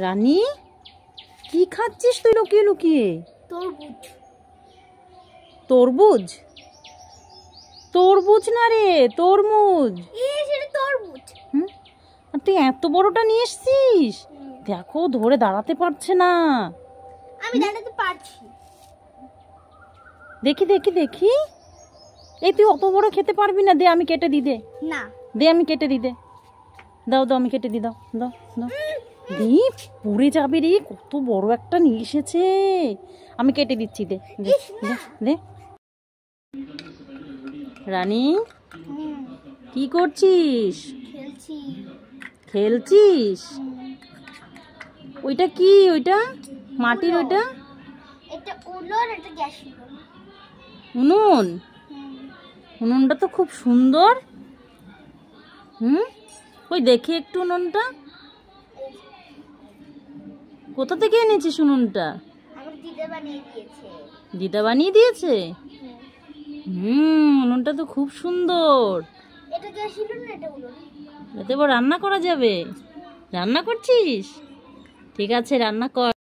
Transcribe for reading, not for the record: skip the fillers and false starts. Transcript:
রানী, কি খাচ্ছিস তুই লুকিয়ে লুকিয়ে? তরমুজ। তরমুজ? তরমুজ না রে, তরমুজ। তরমুজ। আর তুই এত বড়টা নিয়ে এসছিস? দেখো ধরে দাঁড়াতে পারছে না। আমি দাঁড়াতে পারছি। দেখি দেখি দেখি। এই তুই অত বড় খেতে পারবি না, দে আমি কেটে দি। দে না, দে আমি কেটে দি। দে দাও দাও, আমি কেটে দি। দাও দাও দাও। দি, পড়ে যাবে রে, কত বড় একটা নিয়ে এসেছে। আমি কেটে দিচ্ছি, দে দে দে দে। রানী, কি করছিস? খেলছি। খেলছিস? ওইটা কি? ওইটা মাটির? ওইটা এটা উনুন, এটা গ্যাস উনুন? উনুনটা তো খুব সুন্দর। ওই দেখি একটু উনুনটা। কোথা থেকে এনেছিস উনুনটা? আমার দিদা বানিয়ে দিয়েছে। দিদা বানিয়ে দিয়েছে? উনুনটা তো খুব সুন্দর। এটা গ্যাস উনুন, এটা উনুন। এতে এবার রান্না করা যাবে। রান্না করছিস? ঠিক আছে, রান্না কর।